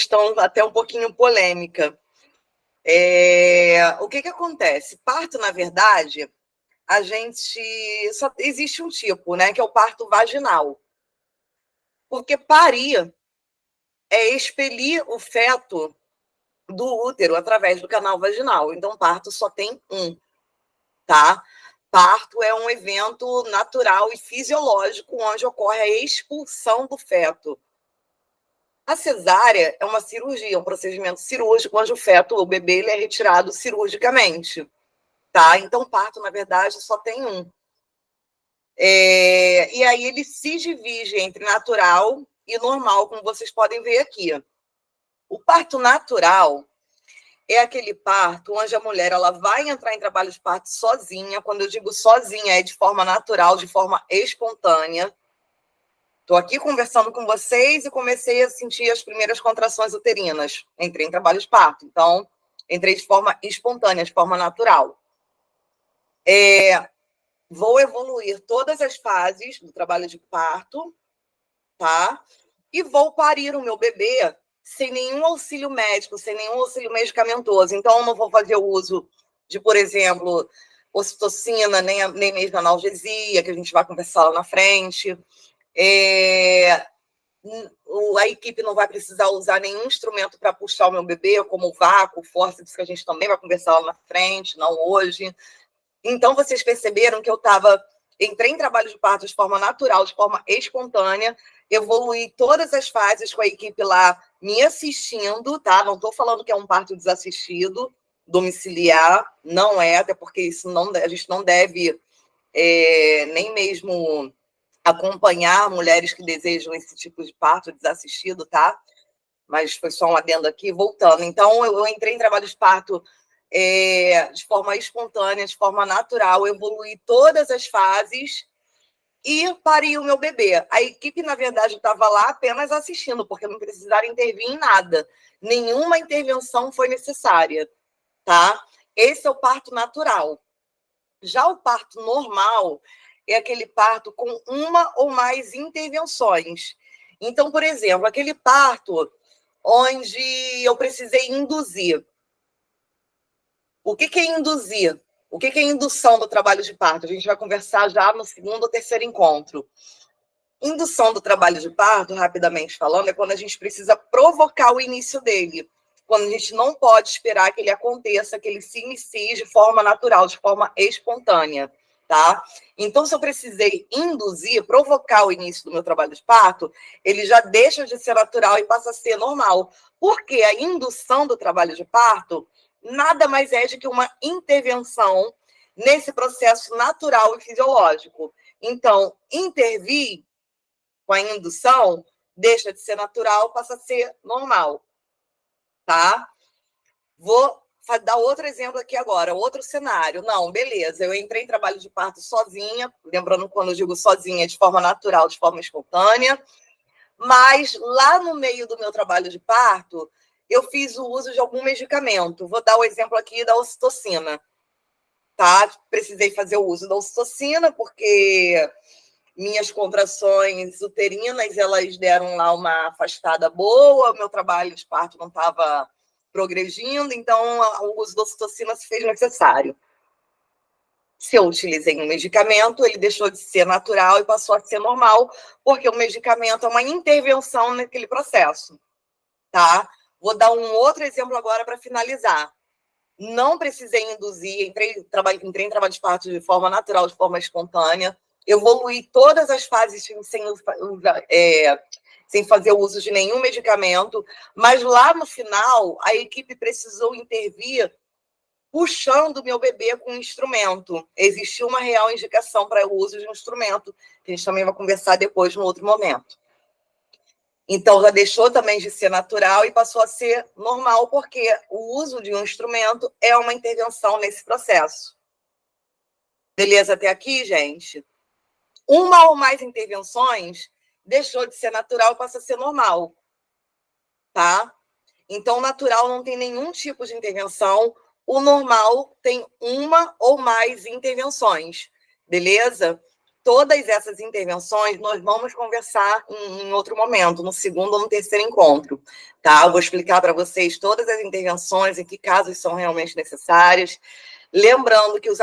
questão até um pouquinho polêmica. O que acontece? Parto, na verdade, a gente só existe um tipo, né, que é o parto vaginal. Porque parir é expelir o feto do útero através do canal vaginal. Então, parto só tem um, tá? Parto é um evento natural e fisiológico onde ocorre a expulsão do feto. A cesárea é uma cirurgia, um procedimento cirúrgico onde o feto, o bebê, ele é retirado cirurgicamente, tá? Então, parto, na verdade, só tem um. E aí ele se divide entre natural e normal, como vocês podem ver aqui. O parto natural é aquele parto onde a mulher ela vai entrar em trabalho de parto sozinha. Quando eu digo sozinha, é de forma natural, de forma espontânea. Estou aqui conversando com vocês e comecei a sentir as primeiras contrações uterinas. Entrei em trabalho de parto. Então, entrei de forma espontânea, de forma natural. Vou evoluir todas as fases do trabalho de parto, tá? E vou parir o meu bebê sem nenhum auxílio médico, sem nenhum auxílio medicamentoso. Então, eu não vou fazer o uso de, por exemplo, ocitocina, nem mesmo analgesia, que a gente vai conversar lá na frente. A equipe não vai precisar usar nenhum instrumento para puxar o meu bebê, como o vácuo, o fórceps, que a gente também vai conversar lá na frente, não hoje. Então, vocês perceberam que eu entrei em trabalho de parto de forma natural, de forma espontânea, evoluí todas as fases com a equipe lá me assistindo, tá? Não estou falando que é um parto desassistido, domiciliar, não é, até porque isso não, a gente não deve nem mesmo acompanhar mulheres que desejam esse tipo de parto desassistido, tá? Mas foi só um adendo aqui, voltando. Então, eu entrei em trabalho de parto de forma espontânea, de forma natural, evoluí todas as fases e pari o meu bebê. A equipe, na verdade, estava lá apenas assistindo, porque não precisaram intervir em nada. Nenhuma intervenção foi necessária, tá? Esse é o parto natural. Já o parto normal é aquele parto com uma ou mais intervenções. Então, por exemplo, aquele parto onde eu precisei induzir. O que é induzir? O que é indução do trabalho de parto? A gente vai conversar já no segundo ou terceiro encontro. Indução do trabalho de parto, rapidamente falando, é quando a gente precisa provocar o início dele. Quando a gente não pode esperar que ele aconteça, que ele se inicie de forma natural, de forma espontânea, tá? Então, se eu precisei induzir, provocar o início do meu trabalho de parto, ele já deixa de ser natural e passa a ser normal. Porque a indução do trabalho de parto nada mais é do que uma intervenção nesse processo natural e fisiológico. Então, intervir com a indução, deixa de ser natural, passa a ser normal, tá? Vou dar outro exemplo aqui agora, outro cenário. Não, beleza, eu entrei em trabalho de parto sozinha, lembrando quando eu digo sozinha, de forma natural, de forma espontânea, mas lá no meio do meu trabalho de parto, eu fiz o uso de algum medicamento. Vou dar o exemplo aqui da ocitocina, tá? Precisei fazer o uso da ocitocina, porque minhas contrações uterinas, elas deram lá uma afastada boa, meu trabalho de parto não estava progredindo, então o uso da ocitocina se fez necessário. Se eu utilizei um medicamento, ele deixou de ser natural e passou a ser normal, porque o medicamento é uma intervenção naquele processo, tá? Vou dar um outro exemplo agora para finalizar. Não precisei induzir, entrei em trabalho de parto de forma natural, de forma espontânea, evoluí todas as fases sem fazer o uso de nenhum medicamento, mas lá no final, a equipe precisou intervir puxando o meu bebê com um instrumento. Existiu uma real indicação para o uso de um instrumento, que a gente também vai conversar depois, no outro momento. Então, já deixou também de ser natural e passou a ser normal, porque o uso de um instrumento é uma intervenção nesse processo. Beleza até aqui, gente? Uma ou mais intervenções deixou de ser natural e passa a ser normal, tá? Então, o natural não tem nenhum tipo de intervenção, o normal tem uma ou mais intervenções, beleza? todas essas intervenções nós vamos conversar em outro momento, no segundo ou no terceiro encontro, tá? Eu vou explicar para vocês todas as intervenções e que casos são realmente necessários. Lembrando que os